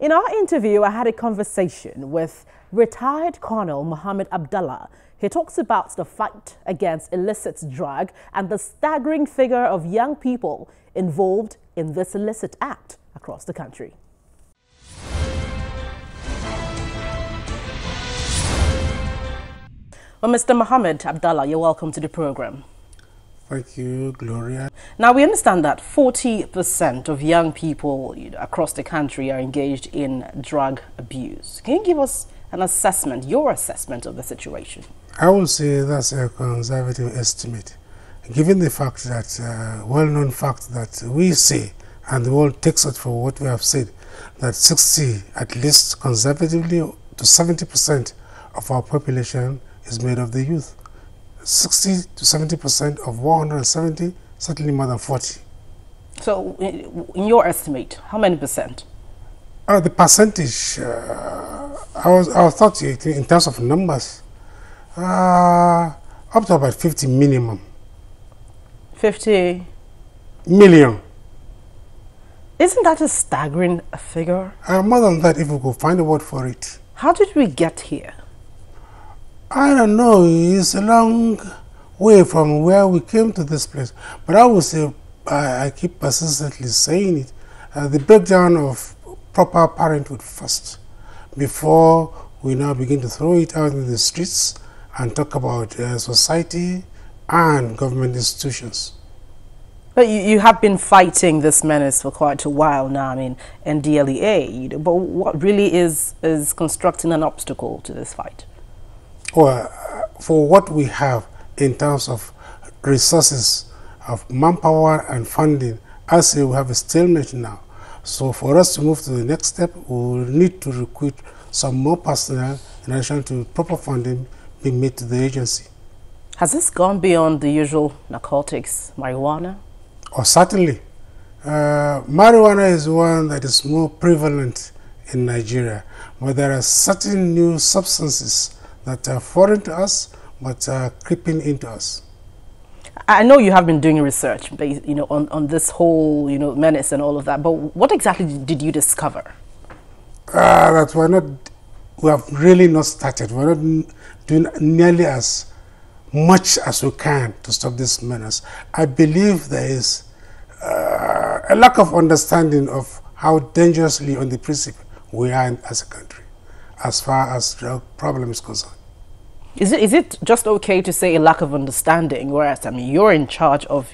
In our interview, I had a conversation with retired Colonel Mohammed Abdallah. He talks about the fight against illicit drug and the staggering figure of young people involved in this illicit act across the country. Well, Mr. Mohammed Abdallah, you're welcome to the program. Thank you, Gloria. Now, we understand that 40% of young people across the country are engaged in drug abuse. Can you give us an assessment, your assessment of the situation? I will say that's a conservative estimate, given the fact that, well-known fact that we say, and the world takes it for what we have said, that 60, at least conservatively, to 70% of our population is made of the youth. 60 to 70% of 170, certainly more than 40. So, in your estimate, how many percent? The percentage, I was thought in terms of numbers, up to about 50 minimum. 50 million. Isn't that a staggering figure? More than that, if we could find a word for it. How did we get here? I don't know, it's a long way from where we came to this place. But I would say, I keep persistently saying it, the breakdown of proper parenthood first, before we now begin to throw it out in the streets and talk about society and government institutions. But you have been fighting this menace for quite a while now, I mean, NDLEA, but what really is constructing an obstacle to this fight? Well, for what we have in terms of resources, of manpower and funding, I say we have a stalemate now. So for us to move to the next step, we will need to recruit some more personnel in addition to proper funding being made to the agency. Has this gone beyond the usual narcotics, marijuana? Oh, certainly. Marijuana is one that is more prevalent in Nigeria, but there are certain new substances that are foreign to us, but are creeping into us. I know you have been doing research, on this whole, menace and all of that. But what exactly did you discover? That we have really not started. We're not doing nearly as much as we can to stop this menace. I believe there is a lack of understanding of how dangerously on the principle we are as a country, as far as the problem is concerned. Is it just okay to say a lack of understanding, whereas, I mean, you're in charge of,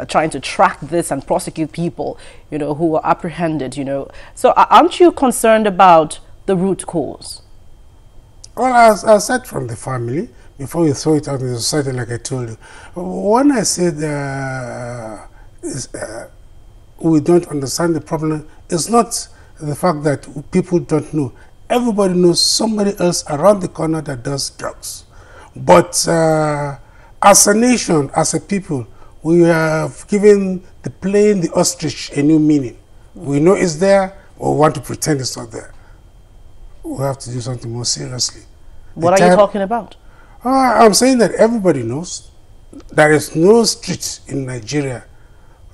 trying to track this and prosecute people, who are apprehended, So aren't you concerned about the root cause? Well, as I said from the family, before you throw it out in the society, like I told you, when I said we don't understand the problem, it's not the fact that people don't know. Everybody knows somebody else around the corner that does drugs. But as a nation, as a people, we have given the plane, the ostrich, a new meaning. We know it's there, or we want to pretend it's not there. We have to do something more seriously. What are you talking about? I'm saying that everybody knows there is no street in Nigeria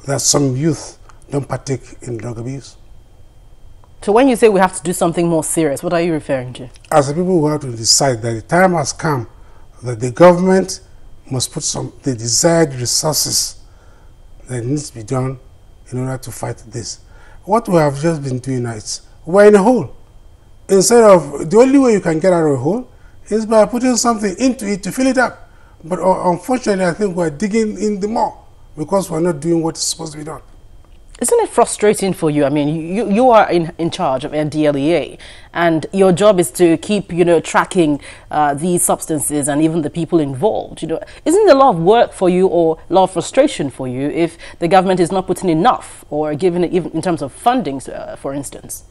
that some youth don't partake in drug abuse. So when you say we have to do something more serious, what are you referring to? As a people who have to decide that the time has come that the government must put the desired resources that needs to be done in order to fight this. What we have just been doing now is we're in a hole. Instead of, the only way you can get out of a hole is by putting something into it to fill it up. But unfortunately, I think we're digging in the more because we're not doing what is supposed to be done. Isn't it frustrating for you? I mean, you are in charge of NDLEA, and your job is to keep, tracking these substances and even the people involved. Isn't it a lot of work for you or a lot of frustration for you if the government is not putting enough or giving it even in terms of funding, for instance?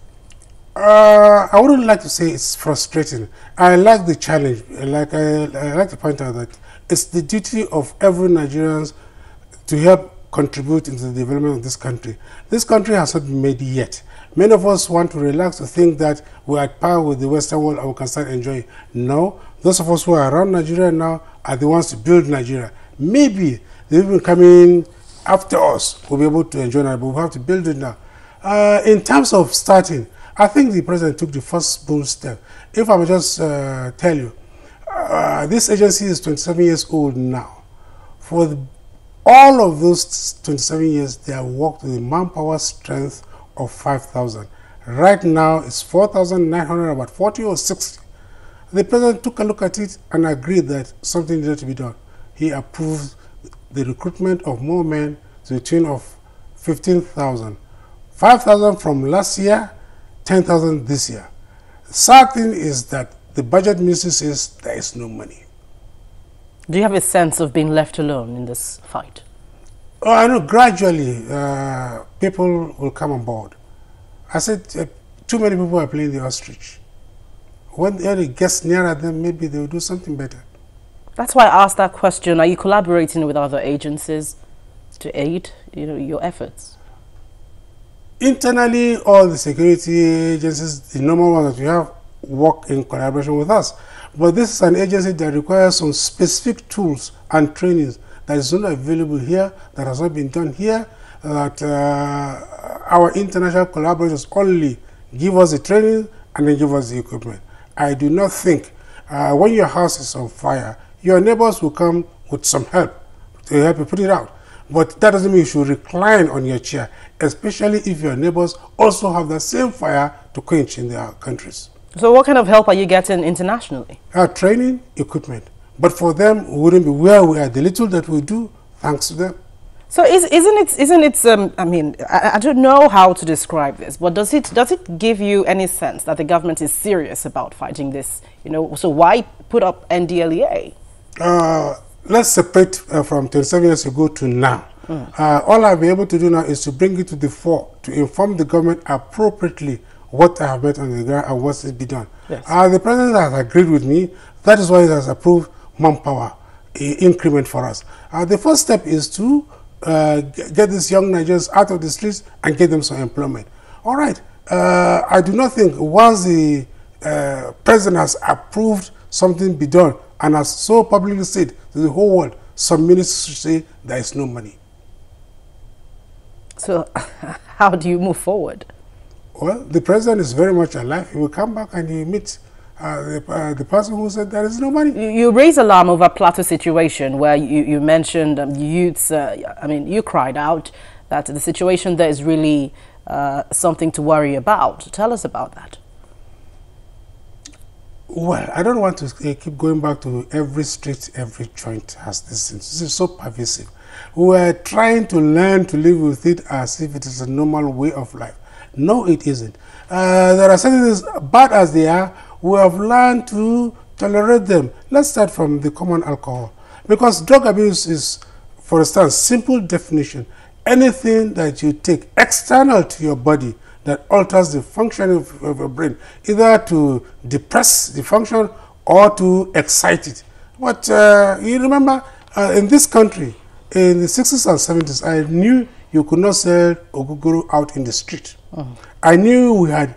I wouldn't like to say it's frustrating. I like the challenge. I like to point out that it's the duty of every Nigerian to help contribute into the development of this country. This country has not been made yet. Many of us want to relax to think that we're at par with the Western world and we can start enjoying. No, those of us who are around Nigeria now are the ones to build Nigeria. Maybe the people coming after us will be able to enjoy that, but we have to build it now. In terms of starting, I think the president took the first bold step. If I would just tell you, this agency is 27 years old now. For all of those 27 years, they have worked with a manpower strength of 5,000. Right now, it's 4,900, about 40 or 60. The president took a look at it and agreed that something needed to be done. He approved the recruitment of more men to the tune of 15,000. 5,000 from last year, 10,000 this year. The sad thing is that the budget ministry says there is no money. Do you have a sense of being left alone in this fight? Oh, I know gradually people will come on board. I said too many people are playing the ostrich. When it gets nearer them, maybe they will do something better. That's why I asked that question. Are you collaborating with other agencies to aid your efforts? Internally, all the security agencies, the normal ones that we have, work in collaboration with us. But this is an agency that requires some specific tools and trainings that is not available here, that has not been done here, that our international collaborators only give us the training and then give us the equipment. I do not think when your house is on fire, your neighbors will come with some help to help you put it out. But that doesn't mean you should recline on your chair, especially if your neighbors also have the same fire to quench in their countries. So what kind of help are you getting internationally? Training, equipment. But for them, we wouldn't be where we are. The little that we do, thanks to them. So isn't it? I mean, I don't know how to describe this, but does it give you any sense that the government is serious about fighting this? So why put up NDLEA? Let's separate from 27 years ago to now. All I'll be able to do now is to bring it to the fore, to inform the government appropriately what I have met on the ground and what's to be done. Yes. The president has agreed with me. That is why he has approved manpower increment for us. The first step is to get these young Nigerians out of the streets and get them some employment. All right. I do not think once the president has approved something be done and has so publicly said to the whole world, some ministers should say there is no money. So how do you move forward? Well, the president is very much alive. He will come back and he will meet the person who said there is no money. You raised alarm over Plateau situation where you mentioned youths. You cried out that the situation there is really something to worry about. Tell us about that. Well, I don't want to keep going back to every street, every joint has this thing. This is so pervasive. We are trying to learn to live with it as if it is a normal way of life. No, it isn't. There are certain things, bad as they are, we have learned to tolerate them. Let's start from the common alcohol. Because drug abuse is, for instance, simple definition. Anything that you take external to your body that alters the function of your brain, either to depress the function or to excite it. But you remember, in this country, in the 60s and 70s, I knew you could not sell ogogoro out in the street. I knew we had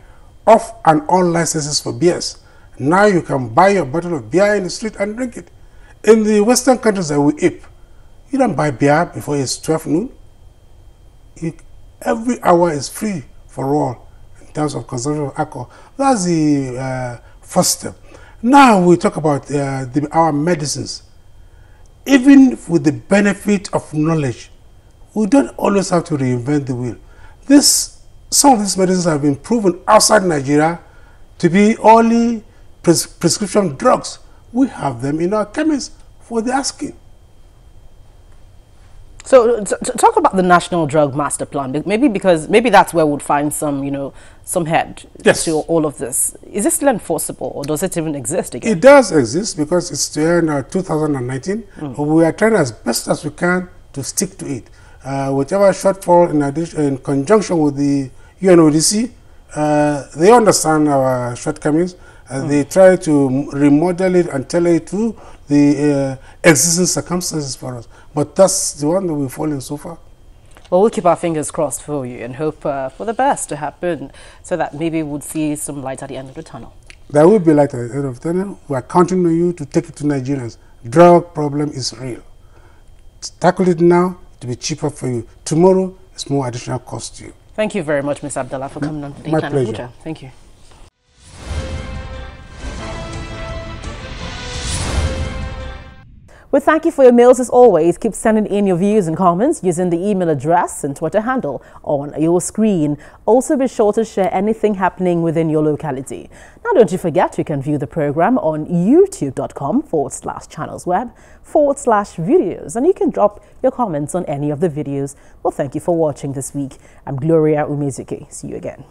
off and on licenses for beers. Now you can buy your bottle of beer in the street and drink it. In the Western countries that we ape, you don't buy beer before it's 12 noon. Every hour is free for all in terms of consumption of alcohol. That's the first step. Now we talk about our medicines. Even with the benefit of knowledge, we don't always have to reinvent the wheel. Some of these medicines have been proven outside Nigeria to be only prescription drugs. We have them in our chemists for the asking. So talk about the National Drug Master Plan. Maybe that's where we'll find some head to all of this. Is this still enforceable, or does it even exist again? It does exist because it's still in 2019. We are trying as best as we can to stick to it. Whatever shortfall in conjunction with the UNODC, they understand our shortcomings. They try to remodel it and tailor it to the existing circumstances for us. But that's the one that we've fallen so far. Well, we'll keep our fingers crossed for you and hope for the best to happen so that maybe we'll see some light at the end of the tunnel. There will be light at the end of the tunnel. We are counting on you to take it to Nigerians. Drug problem is real. Tackle it now to be cheaper for you. Tomorrow, it's more additional cost to you. Thank you very much, Ms. Abdallah, for coming on to My Dateline pleasure. Abuja. Thank you. We thank you for your mails as always. Keep sending in your views and comments using the email address and Twitter handle on your screen. Also be sure to share anything happening within your locality. Now don't you forget you can view the program on youtube.com/channelsweb/videos, and you can drop your comments on any of the videos. Well, thank you for watching this week. I'm Gloria Umezuki. See you again.